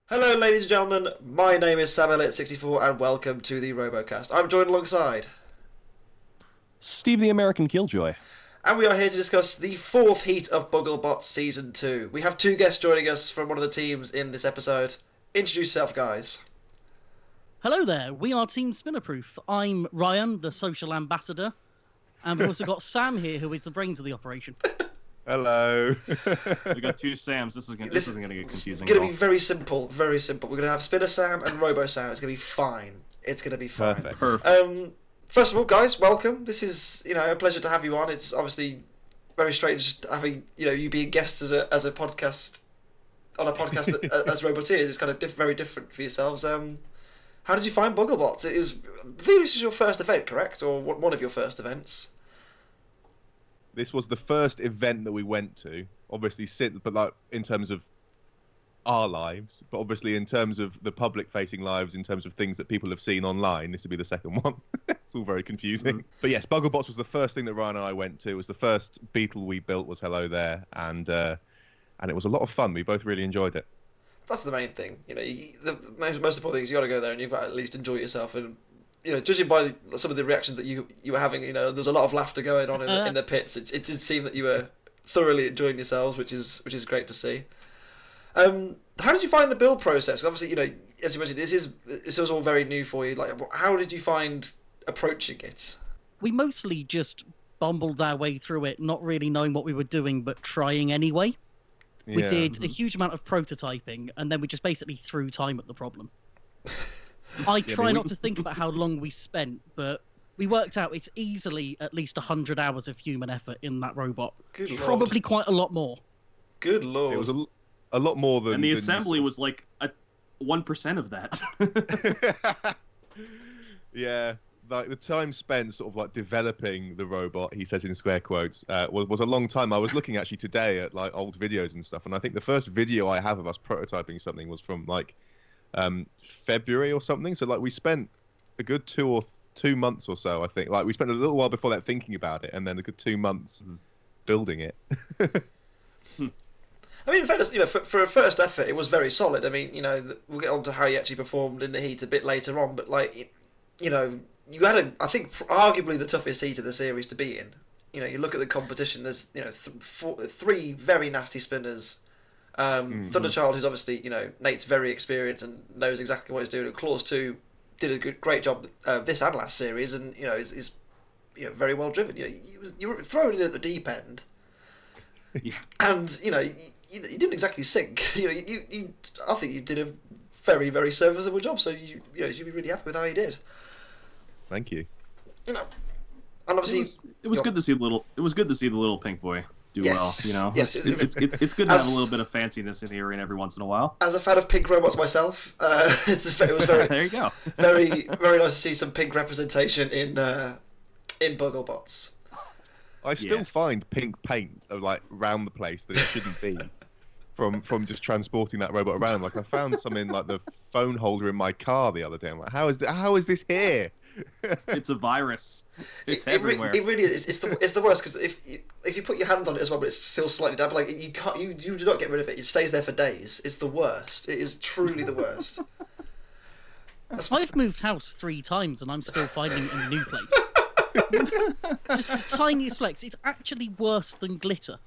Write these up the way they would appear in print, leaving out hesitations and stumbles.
Hello, ladies and gentlemen. My name is SamElliott64, and welcome to the RoboCast. I'm joined alongside, Steve the American Killjoy. and we are here to discuss the fourth Heat of Bugglebots Season 2. We have two guests joining us from one of the teams in this episode. Introduce yourself, guys. Hello there, we are Team Spinnerproof. I'm Ryan, the social ambassador, and we've also got Sam here, who is the brains of the operation. Hello. We got two Sams. This isn't going to get confusing. It's going to be very simple, very simple. We're going to have Spinner Sam and Robo Sam. It's going to be fine. It's going to be fine. Perfect. First of all, guys, welcome. This is, a pleasure to have you on. It's obviously very strange having, you being guests as a podcast, on a podcast as Roboteers. It's kind of very different for yourselves. How did you find Bugglebots? I think this is your first event, correct? Or one of your first events? This was the first event that we went to. Obviously, in terms of our lives, but obviously in terms of the public-facing lives, in terms of things that people have seen online, this would be the second one. It's all very confusing. But yes, Bugglebots was the first thing that Ryan and I went to. It was the first beetle we built. Was Hello There, and it was a lot of fun. We both really enjoyed it. That's the main thing. The most important thing is you got to go there and you've got to at least enjoy yourself. And judging by some of the reactions that you were having, there was a lot of laughter going on in the pits. It did seem that you were thoroughly enjoying yourselves, which is great to see. How did you find the build process? Obviously, as you mentioned, this was all very new for you. Like, how did you find approaching it? We mostly just bumbled our way through it, not really knowing what we were doing, but trying anyway. We did a huge amount of prototyping, and then we just basically threw time at the problem. I try not to think about how long we spent, but we worked out it's easily at least 100 hours of human effort in that robot. Good Lord. Probably quite a lot more. Good Lord. It was a lot more than... And the assembly was like 1% of that. Yeah, like the time spent sort of like developing the robot, he says in square quotes, was a long time. I was looking actually today at like old videos and stuff, and I think the first video I have of us prototyping something was from like February or something. So like we spent a good 2 months or so, I think. Like we spent a little while before that thinking about it, and then a good 2 months building it. I mean, in fairness, for a first effort, it was very solid. I mean, we'll get on to how you actually performed in the heat a bit later on, but like, you had I think, arguably the toughest heat of the series to be in. You look at the competition. There's, three very nasty spinners. Thunderchild, who's obviously, Nate's very experienced and knows exactly what he's doing. And Claws 2 did a great job this and last series, and is very well driven. You were thrown in at the deep end, and you didn't exactly sink. I think you did a very, very serviceable job. So you should be really happy with how you did. Thank you. And obviously it was good to see the little pink boy do well. Yes, it's good to have a little bit of fanciness in here every once in a while. As a fan of pink robots myself, it was very there you go. very, very nice to see some pink representation in Bugglebots. I still find pink paint like around the place that it shouldn't be. From just transporting that robot around, like I found some in like the phone holder in my car the other day. I'm like, how is this here? It's a virus. It's everywhere. It really is. It's the worst because if you put your hands on it as well, but it's still slightly damp, like you do not get rid of it. It stays there for days. It's the worst. It is truly the worst. I've moved house 3 times and I'm still finding it in a new place. Just the tiniest flecks. It's actually worse than glitter.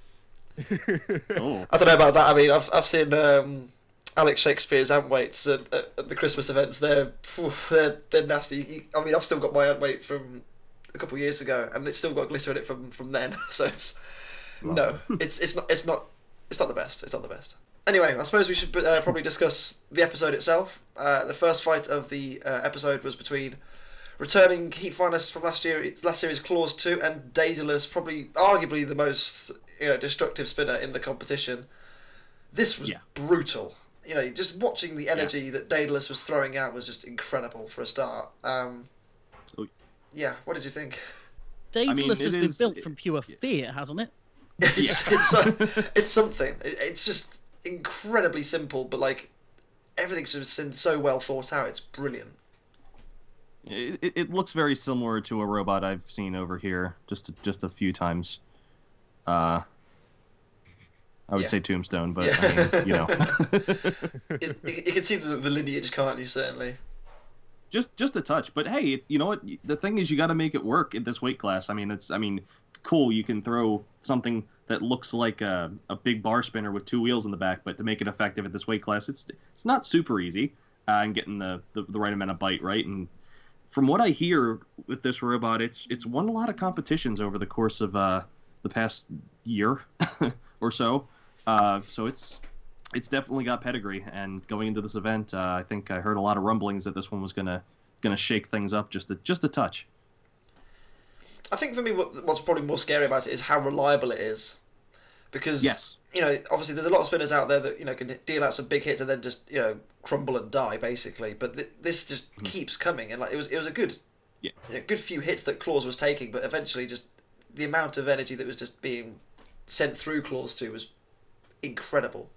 Oh. I don't know about that. I mean, I've seen Alex Shakespeare's ant weights at the Christmas events. They're nasty. I mean, I've still got my ant weight from a couple of years ago, and it's still got glitter in it from then. So it's it's not the best. It's not the best. Anyway, I suppose we should probably discuss the episode itself. The first fight of the episode was between returning Heat finalist from last series, Claws 2, and Daedalus, probably arguably the most destructive spinner in the competition. This was brutal. Just watching the energy that Daedalus was throwing out was just incredible for a start. Yeah, what did you think? Daedalus has been built from pure fear, hasn't it? It's something. It's just incredibly simple, but like everything's just so well thought out. It's brilliant. It looks very similar to a robot I've seen over here just a few times. I would Yeah. say Tombstone, but Yeah. I mean, you know, You can see the lineage, can't you? Certainly. just a touch. But hey, you know what? The thing is, you got to make it work in this weight class. I mean, cool. You can throw something that looks like a big bar spinner with 2 wheels in the back, but to make it effective at this weight class, it's not super easy. And getting the right amount of bite right. And from what I hear with this robot, it's won a lot of competitions over the course of the past year or so. So it's definitely got pedigree. And going into this event, I think I heard a lot of rumblings that this one was gonna shake things up just a touch. I think for me, what's probably more scary about it is how reliable it is, because Yes. obviously there's a lot of spinners out there that can deal out some big hits and then just crumble and die basically. But this just keeps coming, and like it was a good, good few hits that Claws was taking, but eventually just the amount of energy that was just being sent through Claws 2 was incredible,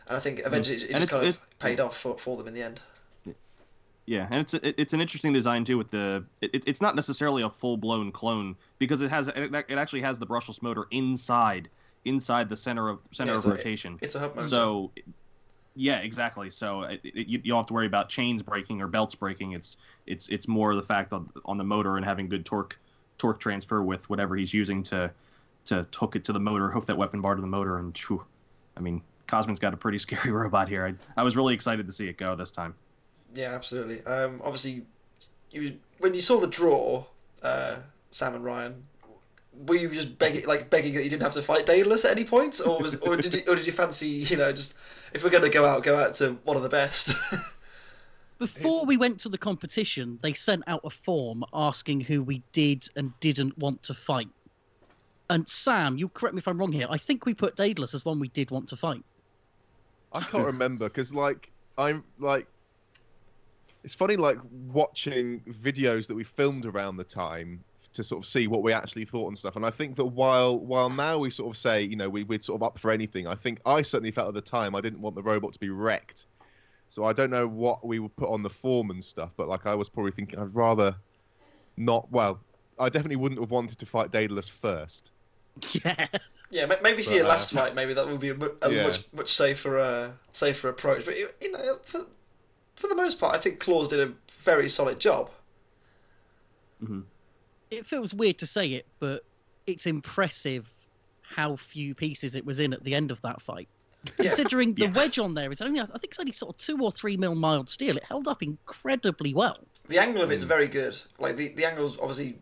and I think eventually it just kind of paid off for them in the end. Yeah, and it's an interesting design too. With it's not necessarily a full blown clone because it actually has the brushless motor inside the center of rotation. It's a hub motor. So, yeah, exactly. So you don't have to worry about chains breaking or belts breaking. It's more the fact on the motor and having good torque transfer with whatever he's using to hook it to the motor, hook that weapon bar to the motor, and whew, I mean, Cosmin's got a pretty scary robot here. I was really excited to see it go this time. Yeah, absolutely. Obviously, when you saw the draw, Sam and Ryan, were you just begging that you didn't have to fight Daedalus at any point, or did you fancy just if we're going to go out to one of the best? Before we went to the competition, they sent out a form asking who we did and didn't want to fight. And Sam, you correct me if I'm wrong here. I think we put Daedalus as one we did want to fight. I can't remember because I'm like. It's funny, watching videos that we filmed around the time to sort of see what we actually thought and stuff. And I think that while now we sort of say, we're sort of up for anything, I think I certainly felt at the time I didn't want the robot to be wrecked. So I don't know what we would put on the form and stuff, but I was probably thinking I'd rather not. Well, I definitely wouldn't have wanted to fight Daedalus first. Yeah. Yeah, maybe for your last fight, maybe that would be a much safer approach. But for the most part, I think Claws did a very solid job. Mm-hmm. It feels weird to say it, but it's impressive how few pieces it was in at the end of that fight. Yeah. Considering the wedge on there is only, I think it's only sort of 2 or 3 mil mild steel, it held up incredibly well. The angle of it's very good. Like the angle's obviously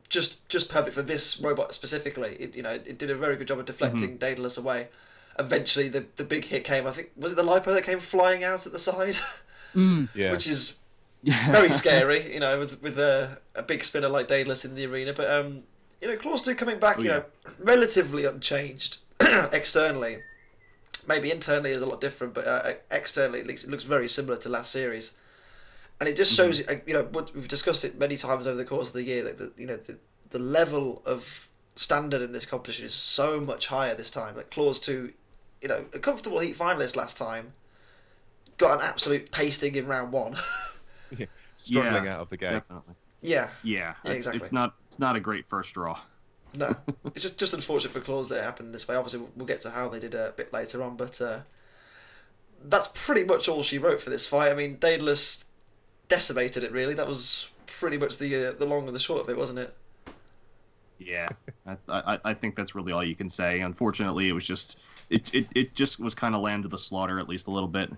just perfect for this robot specifically. It did a very good job of deflecting Daedalus away. Eventually, the big hit came. I think was it the lipo that came flying out at the side, Yeah. which is very scary. With a big spinner like Daedalus in the arena. But Claws 2 coming back, relatively unchanged externally. Maybe internally is a lot different, but externally at least it looks very similar to last series. And it just shows, we've discussed it many times over the course of the year that the level of standard in this competition is so much higher this time. Like Claws 2, a comfortable Heat finalist last time, got an absolute pasting in round 1. Yeah. Struggling out of the gate. Definitely. Yeah. Yeah. Exactly. It's not a great first draw. No, it's just unfortunate for Claws that it happened this way. Obviously, we'll get to how they did a bit later on, but that's pretty much all she wrote for this fight. I mean, Daedalus decimated it, really. That was pretty much the long and the short of it, wasn't it? Yeah, I think that's really all you can say. Unfortunately, it was just it just was kind of lamb to the slaughter, at least a little bit.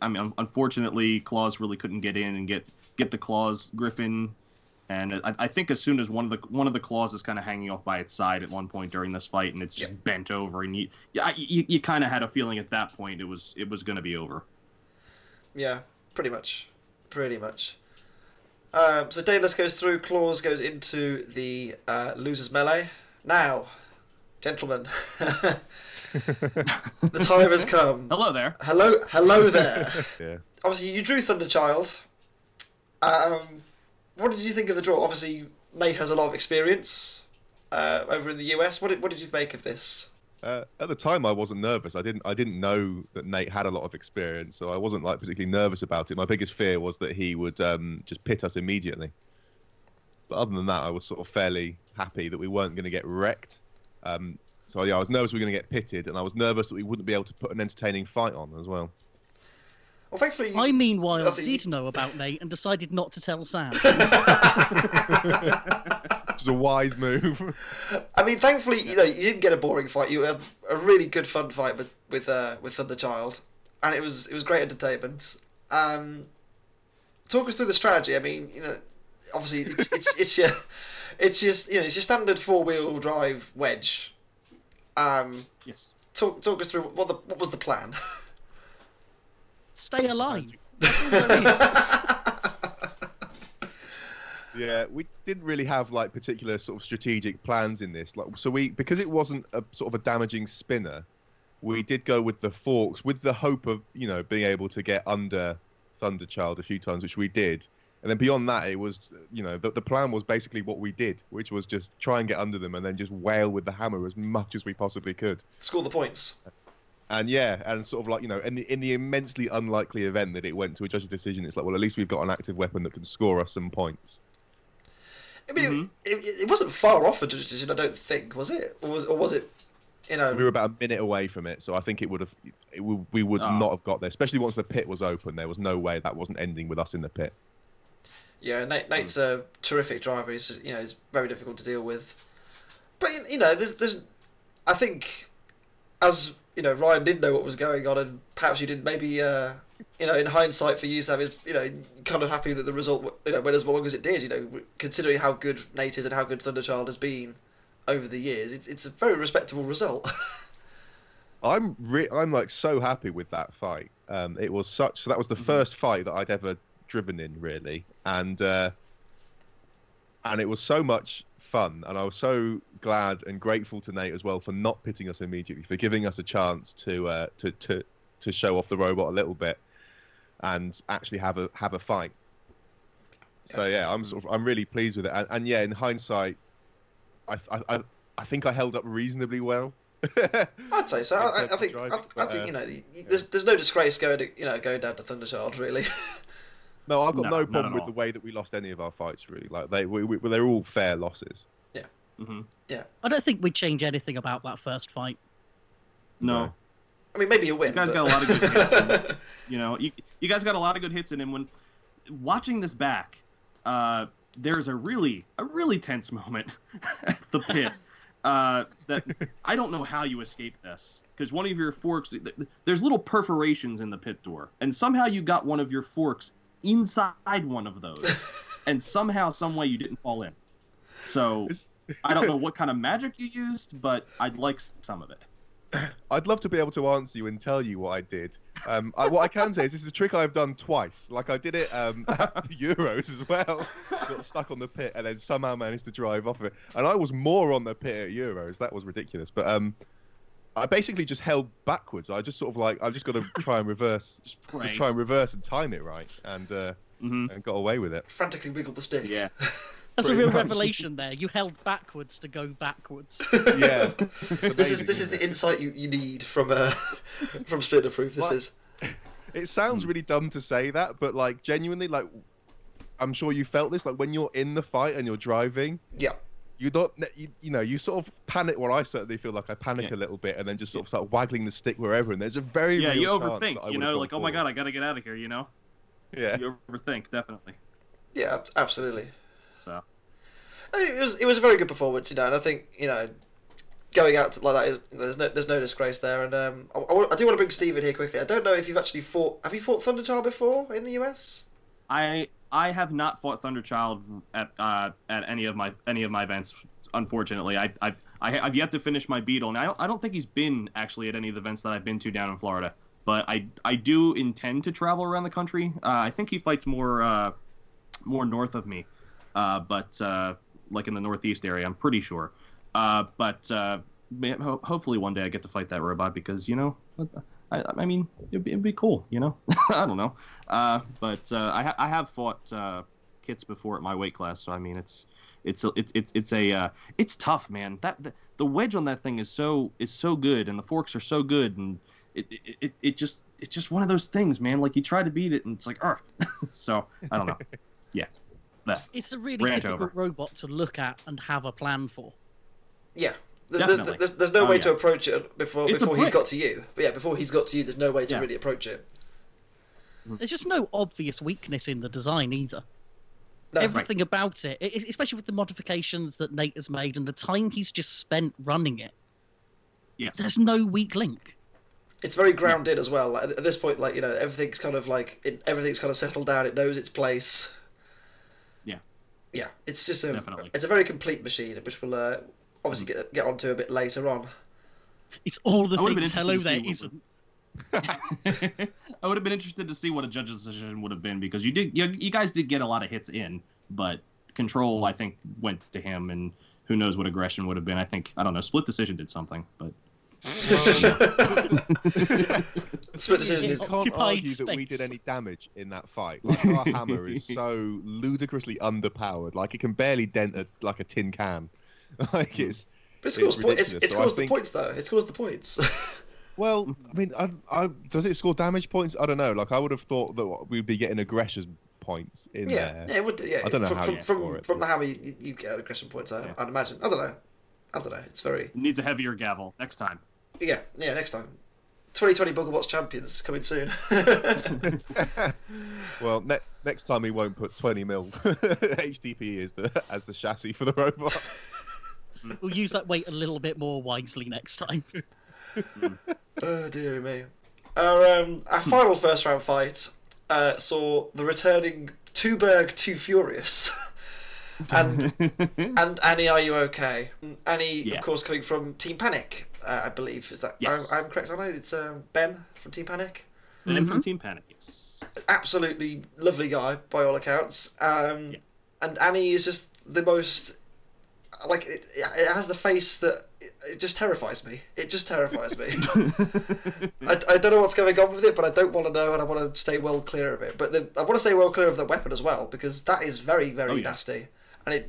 Unfortunately, Claws really couldn't get in and get the Claws Griffin, and I think as soon as one of the claws is kind of hanging off by its side at one point during this fight, and it's just bent over, and you kind of had a feeling at that point it was going to be over. Yeah, pretty much. So Daedalus goes through, Claws goes into the losers melee. Now, gentlemen, the time has come. Hello there. Hello there. Yeah. Obviously, you drew Thunderchild. What did you think of the draw? Obviously, Nate has a lot of experience over in the US. What did you make of this? At the time, I wasn't nervous. I didn't know that Nate had a lot of experience, so I wasn't particularly nervous about it. My biggest fear was that he would just pit us immediately. But other than that, I was sort of fairly happy that we weren't going to get wrecked. So yeah, I was nervous we were going to get pitted, and I was nervous that we wouldn't be able to put an entertaining fight on as well. Well, thankfully, I meanwhile did know about Nate and decided not to tell Sam. Which is a wise move. I mean, thankfully, you didn't get a boring fight. You had a really good fun fight with Thunderchild, and it was great entertainment. Talk us through the strategy. I mean, obviously it's your it's your standard 4-wheel drive wedge. Yes. Talk us through what was the plan. Stay alive. That's all there is. Yeah, we didn't really have like particular sort of strategic plans in this. Like, so because it wasn't a sort of a damaging spinner, we did go with the forks with the hope of being able to get under Thunderchild a few times, which we did. And then beyond that, it was the plan was basically what we did, which was just try and get under them and then just wail with the hammer as much as we possibly could. Score the points. And yeah, and sort of like in the immensely unlikely event that it went to a judge's decision, it's like, well, at least we've got an active weapon that can score us some points. I mean, it wasn't far off a judge's decision, I don't think, was it? Or was it? We were about a minute away from it, so I think we would not have got there. Especially once the pit was open, there was no way that wasn't ending with us in the pit. Yeah, Nate's a terrific driver. He's just, he's very difficult to deal with. But there's I think as Ryan did know what was going on, and perhaps you did maybe in hindsight for you, Sam, is kind of happy that the result went as long as it did. Considering how good Nate is and how good Thunderchild has been over the years, it's a very respectable result. I'm like so happy with that fight. It was so that was the first fight that I'd ever driven in, really, and it was so much fun, and I was so glad and grateful to Nate as well for not pitting us immediately, for giving us a chance to show off the robot a little bit and actually have a fight. So yeah, I'm really pleased with it, and yeah, in hindsight, I think I held up reasonably well. I'd say so. I think there's no disgrace going down to Thunderchild, really. No, I've got no problem with the way that we lost any of our fights, really. Like they're all fair losses. Yeah. Mm-hmm. Yeah. I don't think we'd change anything about that first fight. No. I mean, maybe a win. You guys got a lot of good hits. You guys got a lot of good hits in, and when watching this back, there's a really tense moment at the pit. That I don't know how you escaped this, because one of your forks, there's little perforations in the pit door, and somehow you got one of your forks inside one of those, and somehow, some way, you didn't fall in. So I don't know what kind of magic you used, but I'd like some of it. I'd love to be able to answer you and tell you what I did. What I can say is this is a trick I've done twice. Like I did it at the Euros as well. Got stuck on the pit and then somehow managed to drive off of it. And I was more on the pit at Euros. That was ridiculous. But I basically just held backwards. I just sort of like, I've just got to try and reverse, just try and reverse and time it right, and got away with it. Frantically wiggle the stick. Yeah. That's a real revelation there. You held backwards to go backwards. Yeah. This is the insight you need from Spinnerproof. This is. It sounds really dumb to say that, but like genuinely, like I'm sure you felt this. Like when you're in the fight and you're driving. Yeah. You don't, you sort of panic. Well, I certainly feel like I panic a little bit, and then just sort of start waggling the stick wherever. And there's a very real you chance overthink. that I You know, like, oh my god, I gotta get out of here. You know. Yeah. You overthink, definitely. Yeah, absolutely. So. I mean, it was a very good performance, and I think going out like that, there's no disgrace there. And I do want to bring Steve in here quickly. I don't know if you've actually fought. Have you fought Thunderchild before in the US? I have not fought Thunderchild at any of my events. Unfortunately, I've yet to finish my Beetle, and I don't think he's been actually at any of the events that I've been to down in Florida. But I do intend to travel around the country. I think he fights more north of me, but like in the northeast area, I'm pretty sure. But hopefully one day I get to fight that robot, because I mean, it'd be cool, I don't know. But I have fought kits before at my weight class, so I mean, it's tough, man. The wedge on that thing is so good, and the forks are so good, and it's just one of those things, man. Like you try to beat it, and it's like, so I don't know. Yeah, it's a really difficult robot to look at and have a plan for. Yeah. there's no way to approach it before he's got to you. But yeah, before he's got to you, there's no way to really approach it. There's just no obvious weakness in the design either. No, Everything about it, especially with the modifications that Nate has made and the time he's just spent running it. Yes. There's no weak link. It's very grounded as well. Like, at this point, like, you know, everything's kind of everything's kind of settled down. It knows its place. Yeah. Yeah, it's just a Definitely. it's a very complete machine, which we'll obviously get onto a bit later on. It's all the I would've been things Hello interested there to see isn't. I would have been interested to see what a judge's decision would have been, because you guys did get a lot of hits in, but control, I think, went to him, and who knows what aggression would have been. I don't know, split decision did something, but Split decision You is can't Occupied argue that we space. did any damage in that fight. Like, our hammer is so ludicrously underpowered. Like, it can barely dent a tin can. Like, it's. But it scores ridiculous. it So scores I the think- points though. It scores the points. Well, I mean, does it score damage points? I don't know. Like, I would have thought that we'd be getting aggression points in there. Yeah, it would. Yeah, I don't know from, how from, you score it, from the but- hammer, you get aggression points. I'd imagine. I don't know. It's very. it needs a heavier gavel next time. Yeah. Next time, 2020 Bugglebots champions coming soon. Well, next time we won't put 20 mil HDP as the chassis for the robot. We'll use that weight a little bit more wisely next time. Oh dear me. Our final first round fight saw the returning two Berg, two Furious. and Annie, are you okay? Annie, of course, coming from Team Panic, I believe. Is that Yes. I'm correct? I know it's Ben from Team Panic. And from Team Panic, yes. Absolutely lovely guy by all accounts. And Annie is just the most, like, it has the face that it just terrifies me. It just terrifies me. I don't know what's going on with it, but I don't want to know, and I want to stay well clear of it. But I want to stay well clear of the weapon as well, because that is very, very nasty. And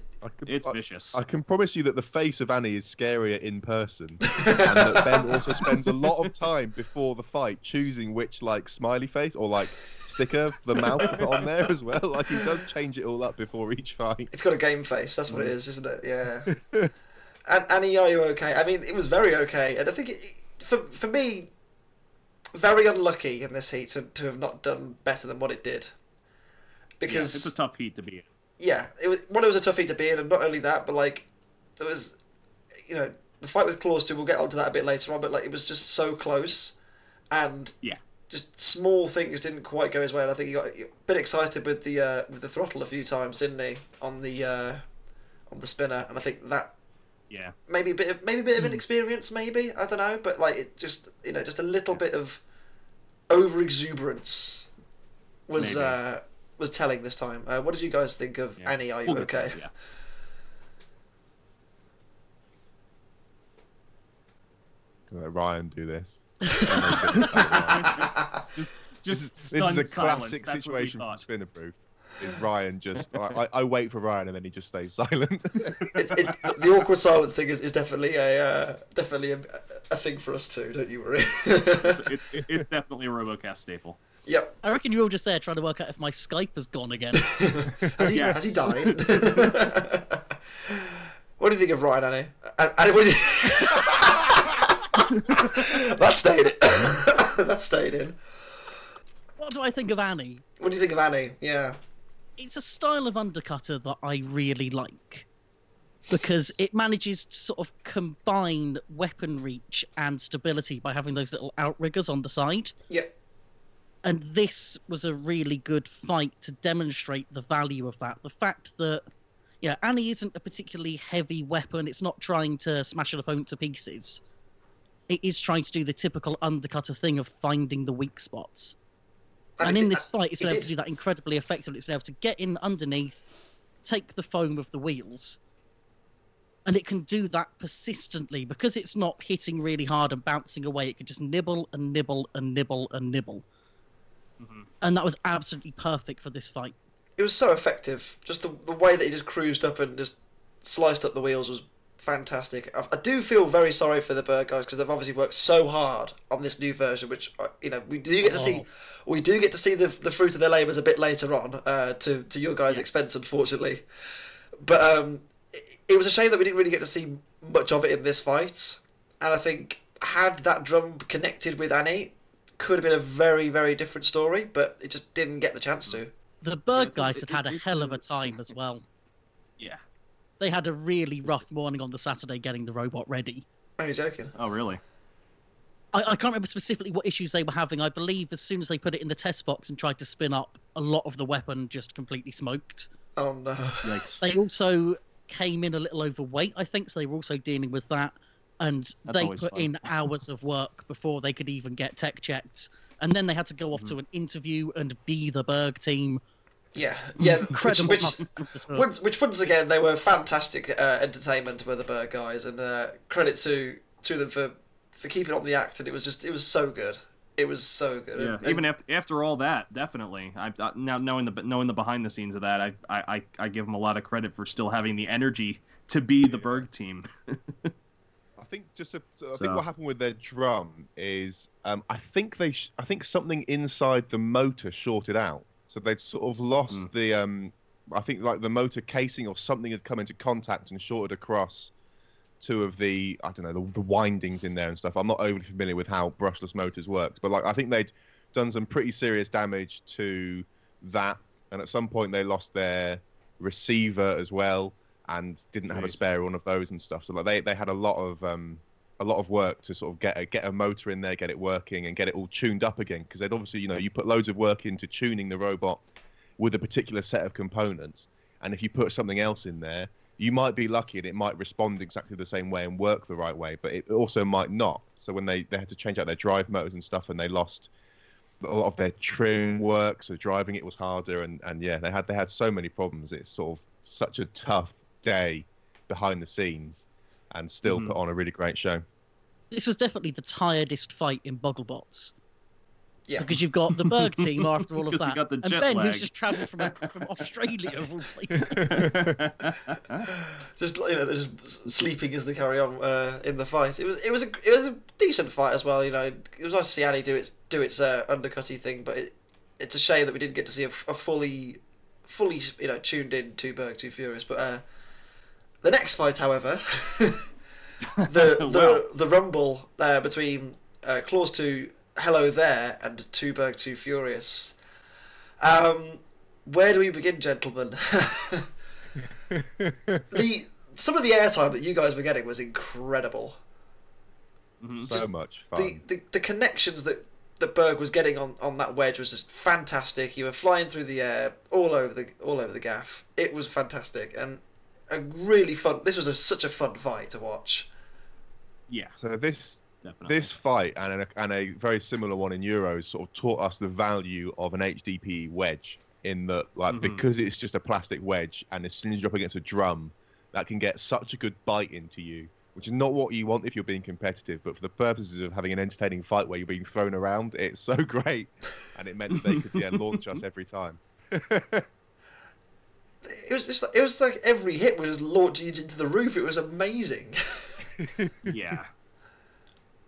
It's vicious. I can promise you that the face of Annie is scarier in person, and that Ben also spends a lot of time before the fight choosing which, like, smiley face or like sticker for the mouth to put on there as well. Like, he does change it all up before each fight. it's got a game face. That's what it is, isn't it? Yeah. And Annie, are you okay? I mean, it was very okay, and I think for me, very unlucky in this heat to have not done better than what it did. Because it's a tough heat to be in. Yeah, it was a tough heat to be in, and not only that, but like there was, you know, the fight with Claws 2. We'll get onto that a bit later on, but like it was just so close, and just small things didn't quite go his way. And I think he got a bit excited with the throttle a few times, didn't he, on the spinner? And I think that maybe a bit of inexperience, maybe, I don't know, but like it just, you know, just a little bit of over exuberance was telling this time. What did you guys think of Annie? Are you okay? Yeah. Let Ryan do this. Just This is a stunned silence. classic That's what we situation from thought. Spinnerproof. Is Ryan just? I wait for Ryan and then he just stays silent. The awkward silence thing is definitely a thing for us too. Don't you worry. It's definitely a RoboCast staple. Yep. I reckon you're all just there trying to work out if my Skype has gone again. Has he died? What do you think of Ryan, Annie? What do you... That stayed in. That stayed in. What do I think of Annie? What do you think of Annie? Yeah. It's a style of undercutter that I really like, because it manages to sort of combine weapon reach and stability by having those little outriggers on the side. Yeah. And this was a really good fight to demonstrate the value of that. The fact that, Annie isn't a particularly heavy weapon. It's not trying to smash an opponent to pieces. It is trying to do the typical undercutter thing of finding the weak spots. And in this fight, it's been able to do that incredibly effectively. It's been able to get in underneath, take the foam of the wheels, and it can do that persistently. Because it's not hitting really hard and bouncing away, it can just nibble and nibble and nibble and nibble. Mm-hmm. And that was absolutely perfect for this fight. It was so effective. Just the way that he just cruised up and just sliced up the wheels was fantastic. I do feel very sorry for the Berg guys, because they've obviously worked so hard on this new version, which we do get to see. We do get to see the fruit of their labours a bit later on, to your guys' expense, unfortunately. But it was a shame that we didn't really get to see much of it in this fight, and I think had that drum connected with Annie, could have been a very, very different story, but it just didn't get the chance to. The Berg guys had a hell of a time as well. Yeah. They had a really rough morning on the Saturday getting the robot ready. Are you joking? Oh, really? I can't remember specifically what issues they were having. I believe as soon as they put it in the test box and tried to spin up, a lot of the weapon just completely smoked. Oh no. Yikes. They also came in a little overweight, I think, so they were also dealing with that. And That's they always put fun. in hours of work before they could even get tech checked. And then they had to go off to an interview and be the Berg team. Yeah. Incredible. Which once again, they were fantastic entertainment with the Berg guys, and credit to them for keeping on the act, and it was so good. It was so good. Yeah, and, even after all that, definitely. Now knowing the behind the scenes of that, I give them a lot of credit for still having the energy to be the Berg team. I think what happened with their drum is I think something inside the motor shorted out, so they'd sort of lost the I think like the motor casing or something had come into contact and shorted across two of the, I don't know, the windings in there and stuff. I'm not overly familiar with how brushless motors worked, but like I think they'd done some pretty serious damage to that, and at some point they lost their receiver as well and didn't have a spare one of those and stuff. So like they had a lot of work to sort of get a motor in there, get it working, and get it all tuned up again, because they'd obviously, you know, you put loads of work into tuning the robot with a particular set of components, and if you put something else in there, you might be lucky and it might respond exactly the same way and work the right way, but it also might not. So when they had to change out their drive motors and stuff, and they lost a lot of their trim work, so driving it was harder, and yeah, they had so many problems. It's sort of such a tough day behind the scenes, and still put on a really great show. This was definitely the tiredest fight in Bugglebots. Yeah. Because you've got the Berg team after all of Because you that, got the and jet Ben, lag. who's just travelled from Australia of all places. just, you know, just sleeping as they carry on in the fight. It was a decent fight as well. You know, it was nice to see Annie do its undercutty thing, but it's a shame that we didn't get to see a fully you know, tuned in to Berg 2 Furious. But the next fight, however, the rumble between Claws 2 Hello There and 2 Berg 2 Furious. Where do we begin, gentlemen? Some of the airtime that you guys were getting was incredible. So much fun. The connections that Berg was getting on that wedge was just fantastic. You were flying through the air all over the gaff. It was fantastic and a really fun. This was such a fun fight to watch. Yeah. So this Definitely. This fight and a very similar one in Euros sort of taught us the value of an HDPE wedge, in that, like, because it's just a plastic wedge, and as soon as you're up against a drum, that can get such a good bite into you, which is not what you want if you're being competitive, but for the purposes of having an entertaining fight where you're being thrown around, it's so great, and it meant that they could launch us every time. It was like every hit was launching you into the roof. It was amazing. Yeah.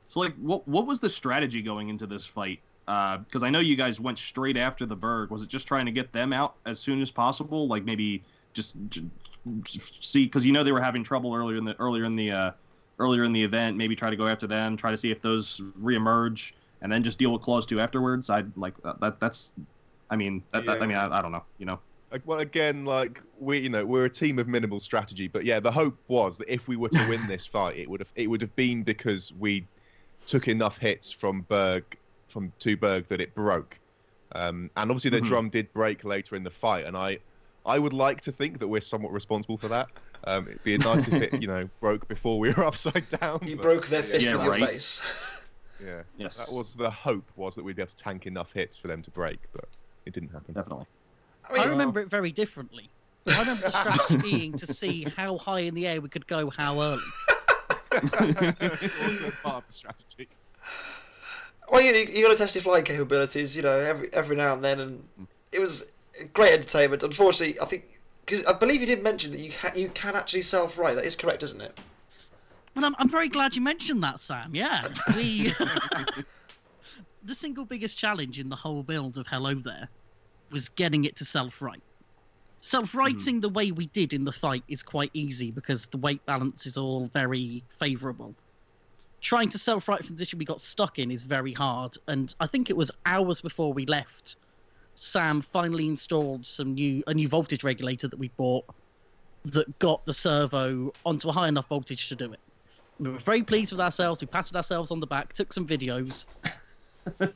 So, like, what was the strategy going into this fight? Because I know you guys went straight after the Berg. Was it just trying to get them out as soon as possible? Like, maybe just see, because you know they were having trouble earlier in the event. Maybe try to go after them, try to see if those reemerge, and then just deal with Claws 2 afterwards. I don't know. You know. Like, well, again, like we're a team of minimal strategy, but yeah, the hope was that if we were to win this fight, it would have been because we took enough hits from 2 Berg that it broke, and obviously the drum did break later in the fight, and I would like to think that we're somewhat responsible for that. It'd be nice if it broke before we were upside down. You broke their fist with right. your face. Yeah, Yes. that was the hope, was that we'd be able to tank enough hits for them to break, but it didn't happen. Definitely. I remember it very differently. I remember the strategy being to see how high in the air we could go, how early. Also part of the strategy. Well, you got to test your flying capabilities, you know, every now and then, and it was great entertainment. Unfortunately, I think, because I believe you did mention that you can actually self-right. That is correct, isn't it? Well, I'm very glad you mentioned that, Sam. Yeah, the single biggest challenge in the whole build of Hello There was getting it to self-right. Self-righting the way we did in the fight is quite easy because the weight balance is all very favourable. Trying to self-right from the position we got stuck in is very hard, and I think it was hours before we left, Sam finally installed a new voltage regulator that we bought that got the servo onto a high enough voltage to do it. We were very pleased with ourselves. We patted ourselves on the back, took some videos,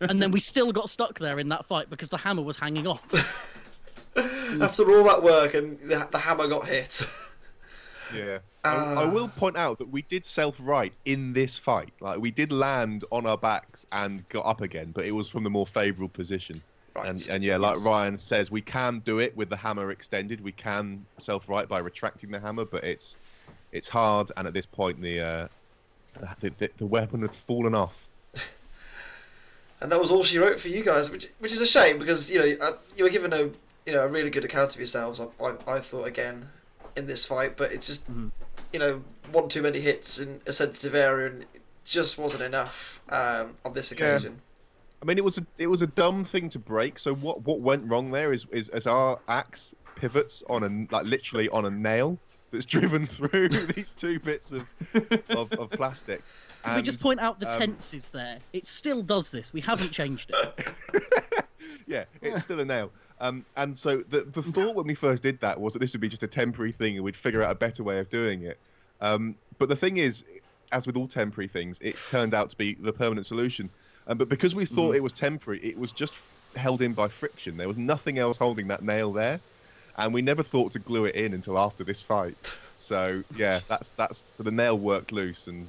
and then we still got stuck there in that fight because the hammer was hanging off. After all that work, and the hammer got hit. Yeah. I will point out that we did self-right in this fight. Like, we did land on our backs and got up again, but it was from the more favourable position. Right. And yeah, like Ryan says, we can do it with the hammer extended. We can self-right by retracting the hammer, but it's hard. And at this point, the weapon had fallen off. And that was all she wrote for you guys, which is a shame because you were given a really good account of yourselves. I thought again in this fight, but it just one too many hits in a sensitive area, and it just wasn't enough on this occasion. Yeah. I mean, it was a dumb thing to break. So what went wrong there is as our axe pivots on literally on a nail that's driven through these two bits of plastic. Can we just point out the tenses there? It still does this. We haven't changed it. Yeah, it's still a nail. And so the thought when we first did that was that this would be just a temporary thing and we'd figure out a better way of doing it. But the thing is, as with all temporary things, it turned out to be the permanent solution. But because we thought it was temporary, it was just held in by friction. There was nothing else holding that nail there. And we never thought to glue it in until after this fight. So, yeah, so the nail worked loose and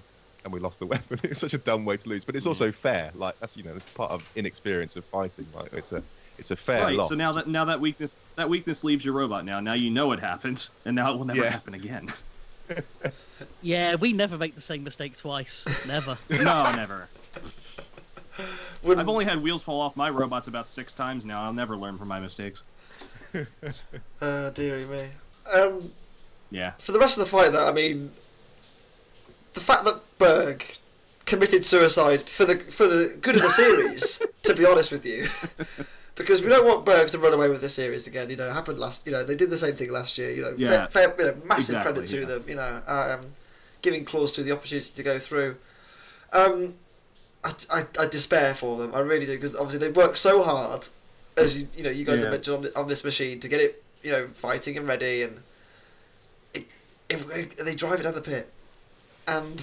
we lost the weapon. It's such a dumb way to lose. But it's also fair. Like, that's part of inexperience of fighting. Like, it's a fair loss. So now that weakness leaves your robot now you know it happened, and now it will never happen again. Yeah, we never make the same mistake twice. Never. No, never. I've only had wheels fall off my robots about 6 times now. I'll never learn from my mistakes. Dearie me. Yeah. For the rest of the fight, though, I mean, the fact that Berg committed suicide for the good of the series, to be honest with you, because we don't want Berg to run away with the series again. It happened last. They did the same thing last year. Massive credit to them. Giving Claws to the opportunity to go through. I despair for them. I really do, because obviously they've worked so hard, as you guys have mentioned on this machine, to get it fighting and ready, and they drive it down the pit. And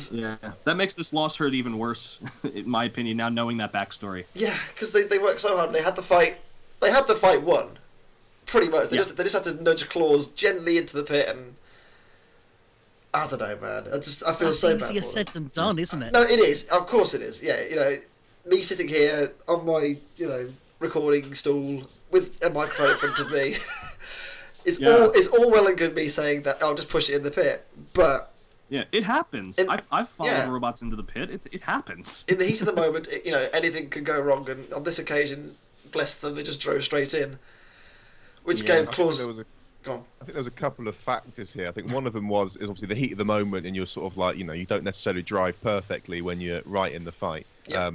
that makes this loss hurt even worse, in my opinion. Now knowing that backstory. Yeah, because they worked so hard. They had the fight. They had the fight won, pretty much. They just had to nudge Claws gently into the pit, and I don't know, man. I feel so bad. Easier said than done, isn't it? No, it is. Of course, it is. Yeah, me sitting here on my recording stool with a microphone in front of me is all well and good. Me saying that I'll just push it in the pit, but. Yeah, it happens. I've followed robots into the pit. It happens. In the heat of the moment, anything could go wrong, and on this occasion, bless them, they just drove straight in, which gave Claws. Go on. I think there was a couple of factors here. I think one of them is obviously the heat of the moment, and you're sort of like, you don't necessarily drive perfectly when you're right in the fight. Yeah.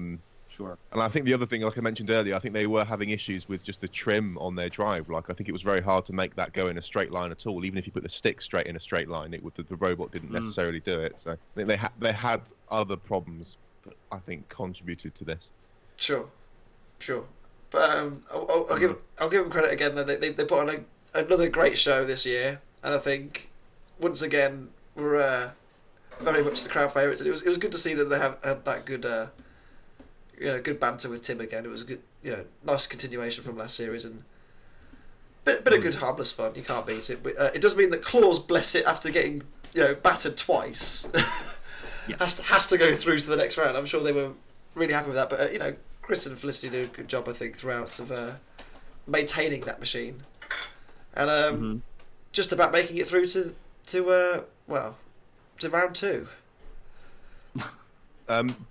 Sure. And I think the other thing, like I mentioned earlier, I think they were having issues with just the trim on their drive. Like, I think it was very hard to make that go in a straight line at all. Even if you put the stick straight in a straight line, the robot didn't necessarily do it. So I think they had other problems that I think contributed to this. Sure. But I'll give them credit again. They put on another great show this year, and I think once again we're very much the crowd favourites. And it was good to see that they had that good. Good banter with Tim again. It was a good, nice continuation from last series, and bit of good harmless fun. You can't beat it. But, it does mean that Claws, bless it, after getting battered twice, has to go through to the next round. I'm sure they were really happy with that. But Chris and Felicity did a good job, I think, throughout of maintaining that machine, and just about making it through to round 2.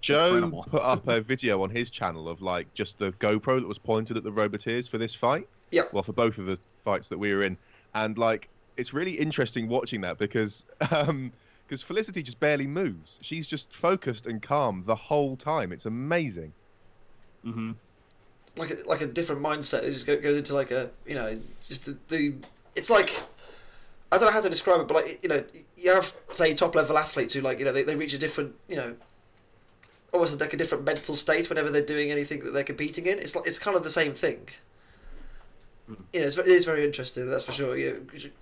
Joe Incredible. put up a video on his channel of just the GoPro that was pointed at the Roboteers for this fight. Yeah. Well, for both of the fights that we were in, and it's really interesting watching that because Felicity just barely moves. She's just focused and calm the whole time. It's amazing. Like a different mindset. It just goes into just the it's like, I don't know how to describe it, but like, you know, you have, say, top level athletes who, like, you know, they reach a different, you know, almost like a different mental state whenever they're doing anything that they're competing in. It's like, it's kind of the same thing. Yeah, it is very interesting. That's for sure. Yeah,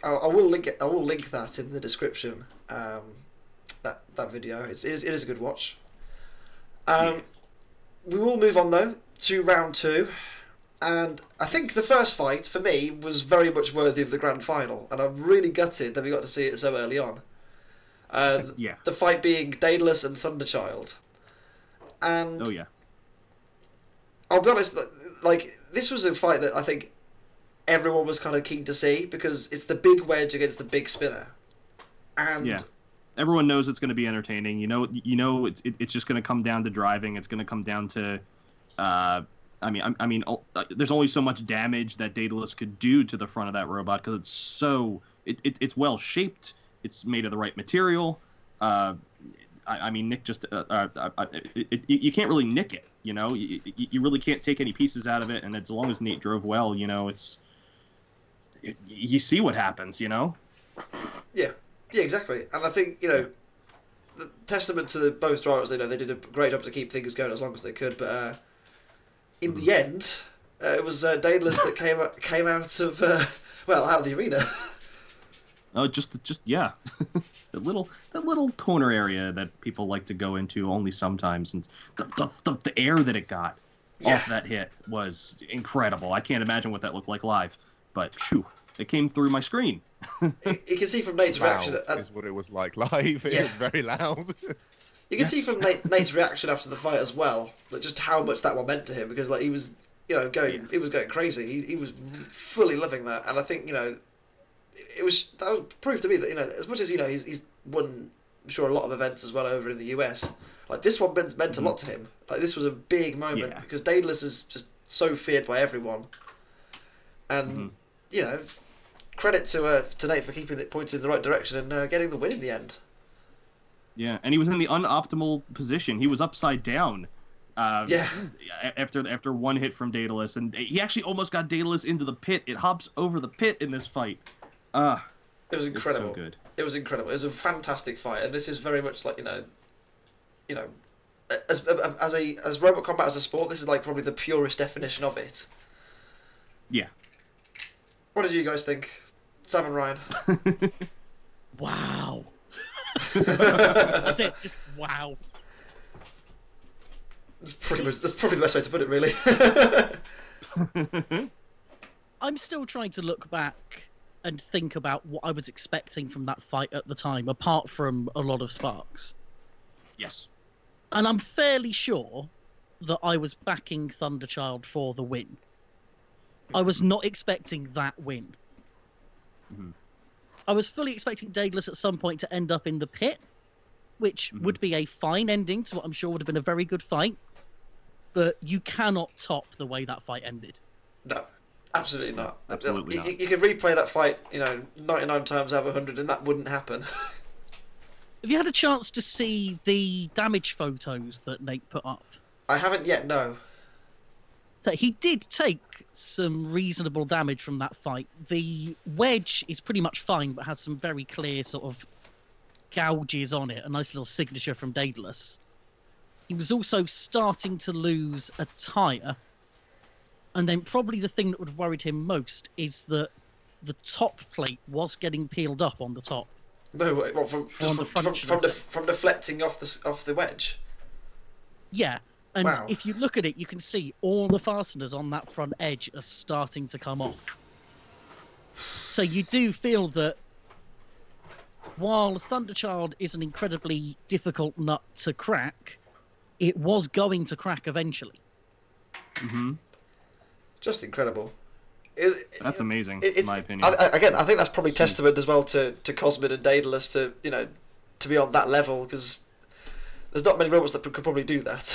I will link it. I will link that in the description. That video. It is a good watch. We will move on though to round 2, and I think the first fight for me was very much worthy of the grand final, and I'm really gutted that we got to see it so early on. Yeah. The fight being Daedalus and Thunderchild, and oh yeah, I'll be honest. Like, this was a fight that I think everyone was kind of keen to see, because it's the big wedge against the big spinner, and yeah, everyone knows it's going to be entertaining. You know, it's just going to come down to driving. It's going to come down to, I mean, there's only so much damage that Daedalus could do to the front of that robot because it's well shaped. It's made of the right material. I mean, Nick just you can't really nick it. You know, you really can't take any pieces out of it. And as long as Nate drove well, you know, you see what happens. You know. Yeah. Yeah, exactly. And I think, you know, the testament to both drivers, you know, they did a great job to keep things going as long as they could. But in the end, it was Daedalus that came out of out of the arena. Oh, just yeah, that little corner area that people like to go into only sometimes, and the air that it got off that hit was incredible. I can't imagine what that looked like live, but phew, it came through my screen. You can see from Nate's reaction. Is what it was like live. It was very loud. You can see from Nate's reaction after the fight as well, that just how much that one meant to him, because like he was, you know, he was going crazy. He was fully loving that, and I think, you know, that was proof to me that, you know, as much as, you know, he's won, I'm sure, a lot of events as well over in the US. Like, this one meant a lot to him. Like, this was a big moment because Daedalus is just so feared by everyone, and you know, credit to Nate for keeping it pointed in the right direction and getting the win in the end. Yeah, and he was in the unoptimal position. He was upside down. After one hit from Daedalus, and he actually almost got Daedalus into the pit. It hops over the pit in this fight. It was incredible. It's so good. It was incredible. It was a fantastic fight, and this is very much like, you know, as robot combat as a sport, this is like probably the purest definition of it. Yeah. What did you guys think, Sam and Ryan? Wow. That's it. Just wow. That's probably the best way to put it, really. I'm still trying to look back and think about what I was expecting from that fight at the time, apart from a lot of sparks. Yes. And I'm fairly sure that I was backing Thunderchild for the win. I was not expecting that win. I was fully expecting Daedalus at some point to end up in the pit, which would be a fine ending to what I'm sure would have been a very good fight. But you cannot top the way that fight ended. No, absolutely not. Absolutely not. You could replay that fight, you know, 99 times out of 100, and that wouldn't happen. Have you had a chance to see the damage photos that Nate put up? I haven't yet, no. So he did take some reasonable damage from that fight. The wedge is pretty much fine, but has some very clear sort of gouges on it. A nice little signature from Daedalus. He was also starting to lose a tyre. And then probably the thing that would have worried him most is that the top plate was getting peeled up on the top. No way. What, from deflecting off the wedge? Yeah. And wow. If you look at it, you can see all the fasteners on that front edge are starting to come off. So you do feel that while Thunderchild is an incredibly difficult nut to crack, it was going to crack eventually. Just incredible. That's amazing, in my opinion. I think that's probably testament as well to Cosmin and Daedalus to, you know, to be on that level, because there's not many robots that could probably do that.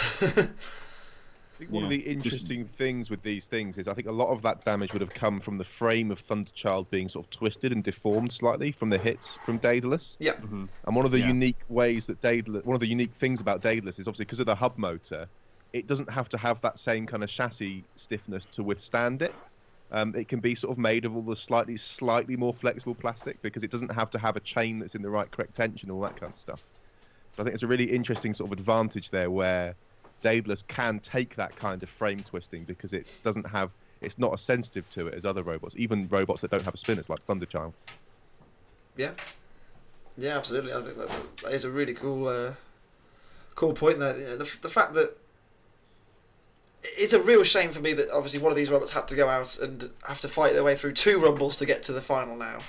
I think one of the interesting things with these things is I think a lot of that damage would have come from the frame of Thunderchild being sort of twisted and deformed slightly from the hits from Daedalus. Yeah. And one of the unique ways that one of the unique things about Daedalus is obviously because of the hub motor, it doesn't have to have that same kind of chassis stiffness to withstand it. it can be sort of made of all the slightly more flexible plastic, because it doesn't have to have a chain that's in the right correct tension, all that kind of stuff. So I think it's a really interesting sort of advantage there, where Daedalus can take that kind of frame twisting, because it doesn't have, it's not as sensitive to it as other robots, even robots that don't have spinners like Thunderchild. Yeah, yeah, absolutely. I think that is a really cool, cool point there. You know, the fact that it's a real shame for me that obviously one of these robots had to go out and have to fight their way through 2 rumbles to get to the final now.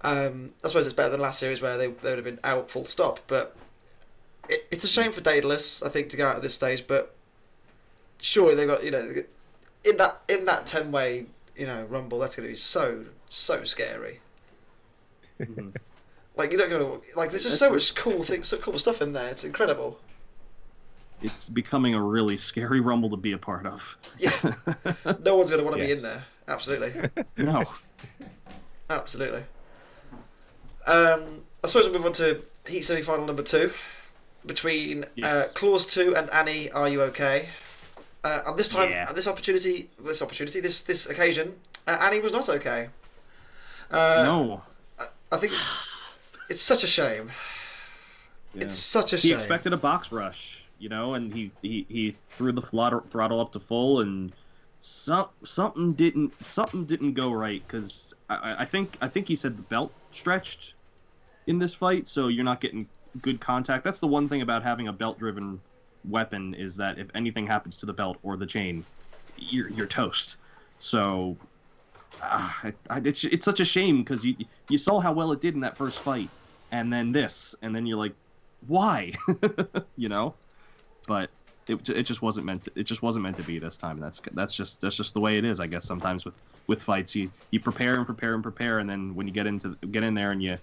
I suppose it's better than last series where they would have been out full stop, but it's a shame for Daedalus, I think, to go out at this stage. But surely they got, you know, in that 10-way, you know, rumble, that's going to be so scary. Mhm. Like, you don't go, like, there's just so much cool things, so cool stuff in there. It's incredible. It's becoming a really scary rumble to be a part of. Yeah, no one's going to want to be Yes. in there. Absolutely. No. Absolutely. I suppose we'll move on to Heat semi-final number 2 between Yes. Clause 2 and Annie. Are you okay? And this time, Yeah. this occasion, Annie was not okay. No. I think it's such a shame. Yeah. It's such a He shame. expected a box rush, you know, and he threw the throttle up to full, and something didn't go right, because I think he said the belt stretched in this fight, so you're not getting good contact. That's the one thing about having a belt-driven weapon, is that if anything happens to the belt or the chain, you're toast. So it's such a shame, because you saw how well it did in that first fight, and then this, and then you're like, why? You know? But it just wasn't meant to be this time. That's just the way it is, I guess. Sometimes with fights, you prepare and prepare and prepare, and then when you get in there and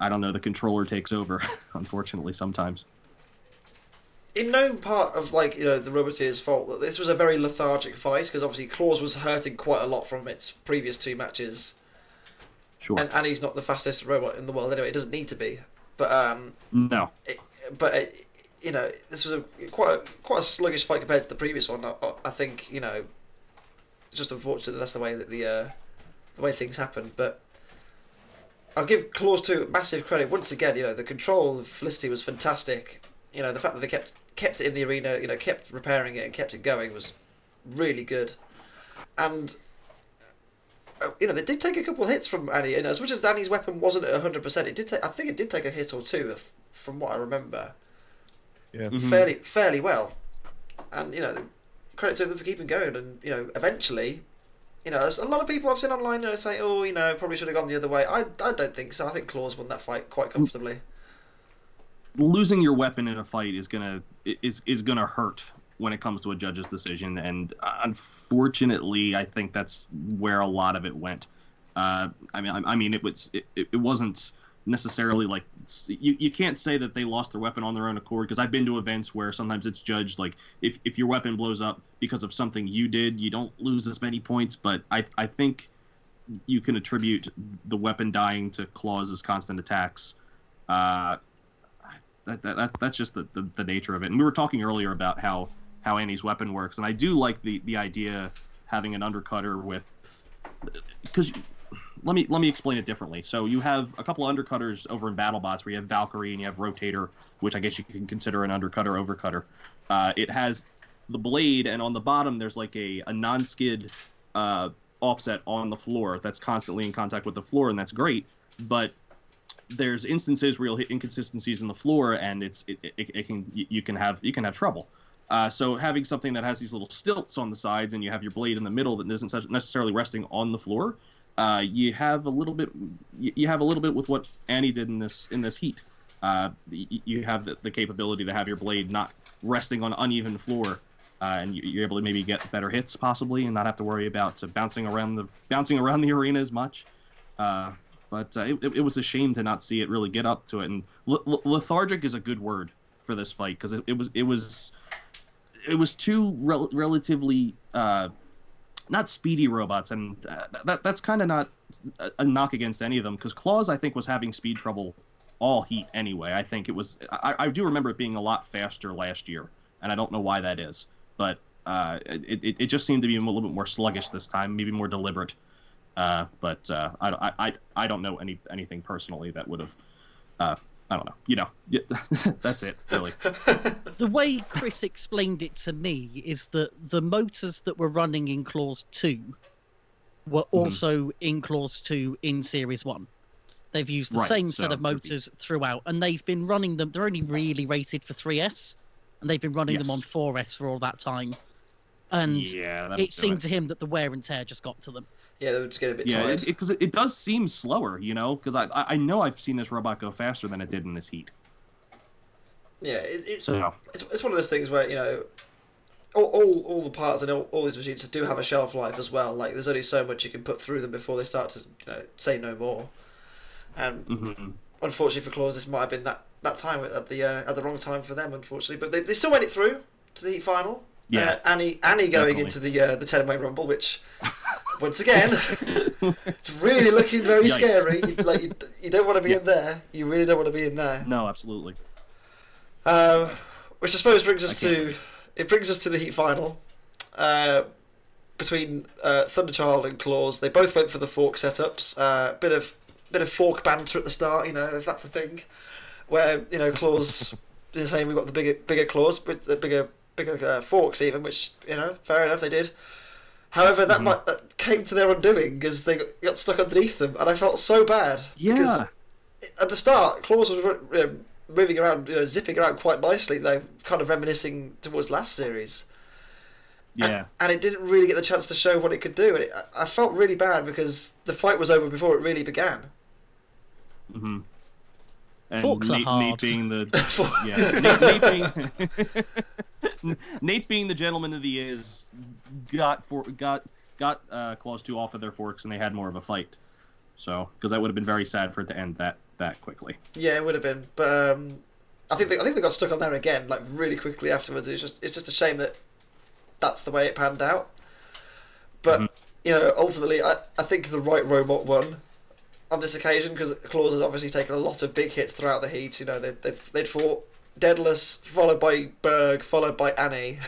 I don't know, the controller takes over. Unfortunately, sometimes. In no part of, like, you know, the Roboteer's fault that this was a very lethargic fight, because obviously Claws was hurting quite a lot from its previous 2 matches. Sure. And Annie's not the fastest robot in the world anyway. It doesn't need to be. But No. you know, this was quite a sluggish fight compared to the previous one. I think, you know, it's just unfortunate that that's the way that the way things happened. But I'll give Claws 2 massive credit once again. You know, the control of Felicity was fantastic. You know, the fact that they kept it in the arena, you know, kept repairing it and kept it going was really good. And you know, they did take a couple of hits from Annie. You know, as much as Annie's weapon wasn't at 100%, it did take. I think it did take a hit or 2, from what I remember. Yeah. Mhm. Fairly well. And you know, credit to them for keeping going. And you know, eventually, you know, there's a lot of people I've seen online, you know, say, oh, you know, probably should have gone the other way. I don't think so. I think Claws won that fight quite comfortably. Losing your weapon in a fight is gonna hurt when it comes to a judge's decision, and unfortunately, I think that's where a lot of it went. I mean, it wasn't necessarily like you can't say that they lost their weapon on their own accord, because I've been to events where sometimes it's judged like if your weapon blows up because of something you did, you don't lose as many points. But I think you can attribute the weapon dying to Claw's constant attacks. That's just the nature of it. And we were talking earlier about how Annie's weapon works, and I do like the idea having an undercutter with, because let me explain it differently. So you have a couple of undercutters over in BattleBots where you have Valkyrie and you have Rotator, which I guess you can consider an undercutter overcutter. It has the blade, and on the bottom there's like a non-skid offset on the floor that's constantly in contact with the floor, and that's great. But there's instances where you'll hit inconsistencies in the floor, and you can have trouble. So having something that has these little stilts on the sides, and you have your blade in the middle that isn't necessarily resting on the floor, you have a little bit with what Annie did in this heat. You have the capability to have your blade not resting on uneven floor, and you're able to maybe get better hits possibly, and not have to worry about bouncing around the arena as much. But it was a shame to not see it really get up to it. And lethargic is a good word for this fight, because it was two relatively not speedy robots, and that's kind of not a knock against any of them, because Claws, I think, was having speed trouble all heat anyway. I think it was. I do remember it being a lot faster last year, and I don't know why that is. But It just seemed to be a little bit more sluggish this time, maybe more deliberate. But I don't know anything personally that would have. I don't know. That's it, really. The way Chris explained it to me is that the motors that were running in Clause 2 were also in Clause 2 in Series 1. They've used the same set of motors throughout, and they've been running them. They're only really rated for 3S, and they've been running them on 4S for all that time. And it seemed to him that the wear and tear just got to them. Yeah, they would just get a bit tired. Because it does seem slower, because I know I've seen this robot go faster than it did in this heat. Yeah, it's one of those things where, all the parts and all these machines do have a shelf life as well. Like, there's only so much you can put through them before they start to, say no more. And unfortunately for Claws, this might have been that time at the wrong time for them, unfortunately. But they still went it through to the heat final. Yeah, Annie going into the 10-way rumble, which once again, it's really looking very scary. You don't want to be in there. You really don't want to be in there. No, absolutely. Which I suppose brings us to the heat final between Thunderchild and Claws. They both went for the fork setups. Bit of fork banter at the start, if that's a thing. Where Claws is saying we've got the bigger claws, but the bigger forks even, which fair enough, they did. However, that came to their undoing because they got stuck underneath them, and I felt so bad. Yeah. Because at the start, Claws was moving around, zipping around quite nicely. They're kind of reminiscing towards last series. Yeah. And it didn't really get the chance to show what it could do. And I felt really bad because the fight was over before it really began. Mm-hmm. And Forks are hard. Nate being the Nate being the gentleman of the years got Claws 2 off of their forks, and they had more of a fight. So, because that would have been very sad for it to end that quickly. Yeah, it would have been. But I think they got stuck on there again, like really quickly afterwards. It's just a shame that that's the way it panned out. But ultimately, I think the right robot won on this occasion, because Claws has obviously taken a lot of big hits throughout the heat. They'd fought Daedalus, followed by Berg, followed by Annie.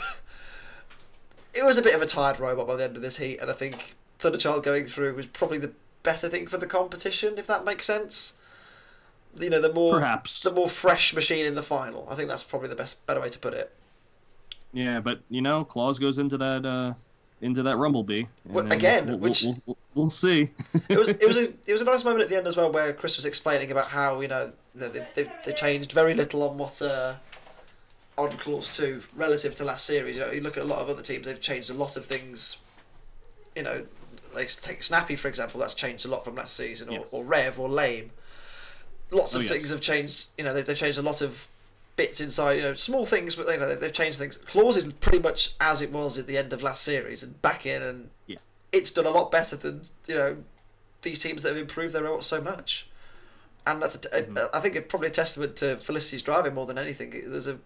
It was a bit of a tired robot by the end of this heat, and I think Thunderchild going through was probably the better thing for the competition, if that makes sense. The more fresh machine in the final. I think that's probably the better way to put it. Yeah, but Claws goes into that Rumblebee. Well, again, we'll see. it was a nice moment at the end as well, where Chris was explaining about how they changed very little on what on Claws 2 relative to last series. You look at a lot of other teams; they've changed a lot of things. Like take Snappy for example, that's changed a lot from last season, or Rev or Lame. Lots of things have changed. They've changed a lot of bits inside, small things, but they've changed things. Claws is pretty much as it was at the end of last series and back in, and it's done a lot better than these teams that have improved their robots so much. And that's I think it's probably a testament to Felicity's driving more than anything. There's a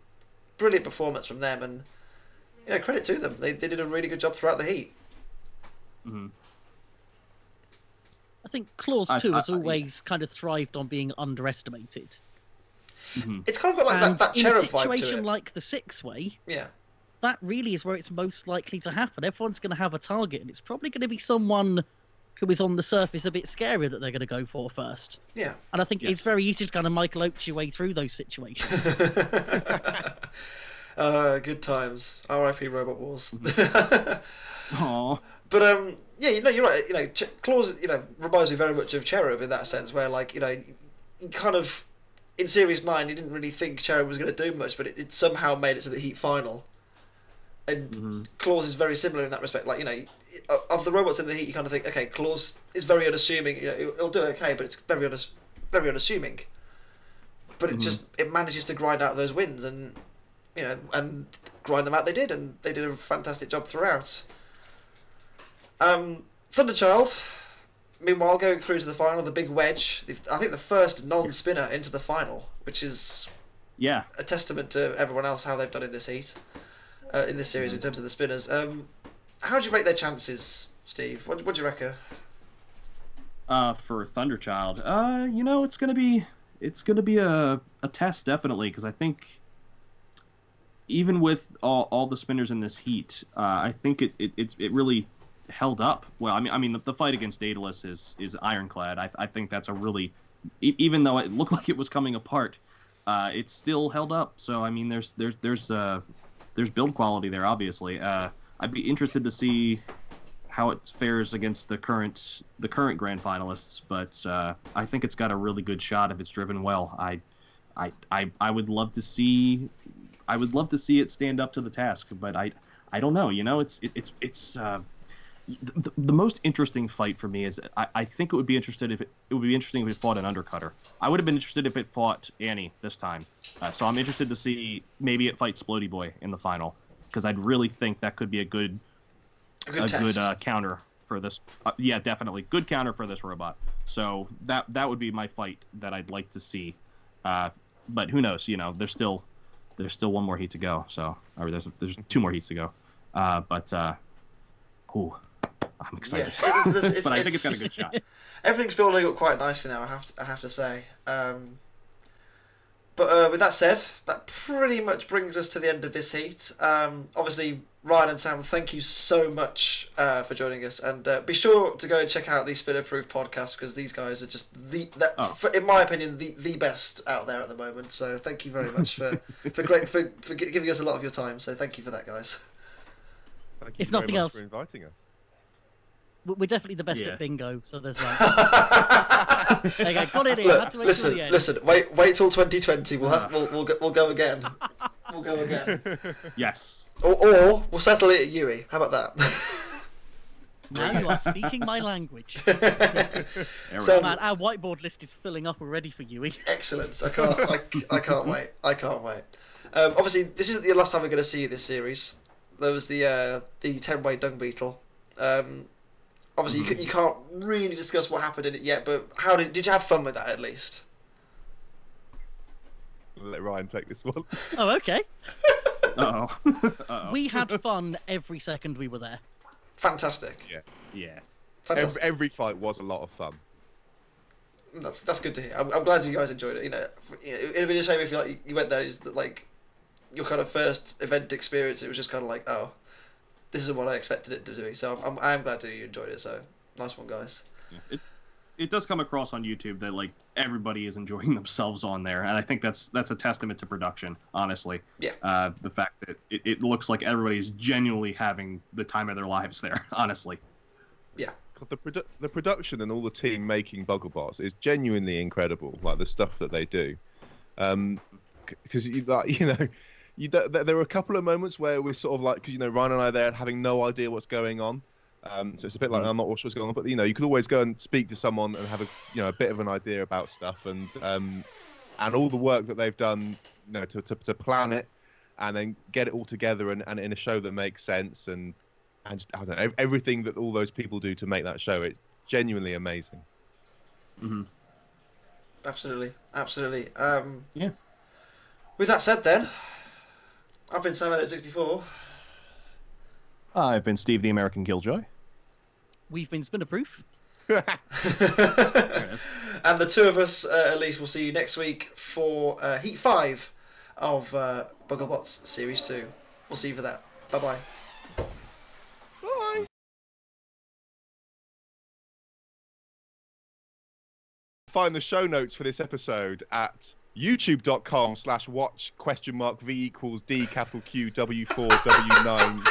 brilliant performance from them, and credit to them. They did a really good job throughout the heat. Mm-hmm. I think Claws 2 has always kind of thrived on being underestimated. Mm-hmm. It's kind of got like that cherub vibe to it. In a situation like the 6-way, that really is where it's most likely to happen. Everyone's going to have a target, and it's probably going to be someone who is on the surface a bit scarier that they're going to go for first. Yeah. And I think it's very easy to kind of Michael Oates your way through those situations. Good times. R.I.P. Robot Wars. Aww. But you're right. Claws, reminds me very much of Cherub in that sense, where you kind of in Series 9 you didn't really think Cherub was going to do much, but it somehow made it to the heat final. And Claws is very similar in that respect. Like of the robots in the heat, you kind of think, okay, Claws is very unassuming. It'll do okay, but it's very unassuming. But it manages to grind out those wins, and and grind them out. They did, and they did a fantastic job throughout. Thunderchild, meanwhile, going through to the final, the big wedge. I think the first non-spinner into the final, which is a testament to everyone else how they've done in this heat, in this series in terms of the spinners. How do you rate their chances, Steve? What do you reckon? For Thunderchild, it's gonna be a test definitely, because I think even with all the spinners in this heat, I think it really held up well. I mean the fight against Daedalus is ironclad. I think that's a really, even though it looked like it was coming apart, it still held up. So I mean there's build quality there, obviously. I'd be interested to see how it fares against the current grand finalists, but I think it's got a really good shot if it's driven well. I would love to see it stand up to the task, but I don't know. You know, it's the most interesting fight for me is I think it would be interesting if it fought an undercutter. I would have been interested if it fought Annie this time. So I'm interested to see maybe it fights Splody Boy in the final, because I'd really think that could be a good counter for this. Yeah, definitely good counter for this robot. So that would be my fight that I'd like to see. But who knows? You know, there's still one more heat to go. So there's 2 more heats to go. I'm excited. Yeah, but I think it's got a good shot. Everything's building up quite nicely now. I have to say. But with that said, that pretty much brings us to the end of this heat. Obviously, Ryan and Sam, thank you so much for joining us, and be sure to go and check out the Spinnerproof podcast, because these guys are just in my opinion, the best out there at the moment. So thank you very much for giving us a lot of your time. So thank you for that, guys. Thank you If nothing very much else, for inviting us. we're definitely the best at bingo. So there's that. There you go. Got it in. Look, Had to wait till the end. listen. Wait till 2020. We'll go again. We'll go again. Yes. Or we'll settle it at Yui. How about that? Now you are speaking my language. So, Man, our whiteboard list is filling up already for Yui. excellent. I can't wait. I can't wait. Obviously, this isn't the last time we're going to see this series. There was the 10-way dung beetle. Obviously, you can't really discuss what happened in it yet, but did you have fun with that at least? Let Ryan take this one. Oh, okay. Uh-oh. We had fun every second we were there. Fantastic. Yeah. Fantastic. Every fight was a lot of fun. That's good to hear. I'm glad you guys enjoyed it. You know, it'd be a shame if you went there, it's like your kind of first event experience. It was just kind of like, oh, this isn't what I expected it to be. So I'm glad that you enjoyed it. So nice one, guys. Yeah. It does come across on YouTube that like everybody is enjoying themselves on there, and I think that's a testament to production, honestly. Yeah. The fact that it looks like everybody's genuinely having the time of their lives there, honestly. Yeah. The production and all the team making Bugglebots is genuinely incredible. Like the stuff that they do, because there were a couple of moments where we're sort of like, because Ryan and I there having no idea what's going on. So it's a bit like I'm not sure what's going on, but you could always go and speak to someone and have a bit of an idea about stuff, and all the work that they've done, to plan it and then get it all together and in a show that makes sense, and just, I don't know, everything that all those people do to make that show, it's genuinely amazing. Mm-hmm. Absolutely. Yeah. With that said, then, I've been Sam at 64. I've been Steve the American Killjoy. We've been Spinnerproof. And the two of us, at least, will see you next week for Heat 5 of Bugglebots Series 2. We'll see you for that. Bye-bye. Bye. Find the show notes for this episode at youtube.com/watch?v=d capital Q W4 W9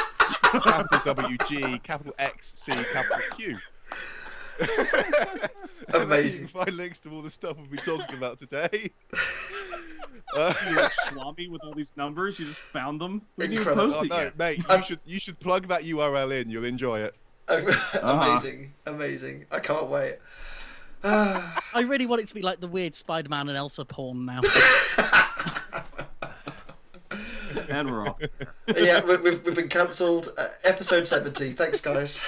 capital WG capital XC capital Q. Amazing. You can find links to all the stuff we've been talking about today. You're Schwabby with all these numbers. You just found them. We didn't even Incredible. post it yet. Mate, you should plug that URL in. You'll enjoy it. Amazing. I can't wait. I really want it to be like the weird Spider-Man and Elsa porn now. And we're off. Yeah, we've been cancelled. Episode 70. Thanks, guys.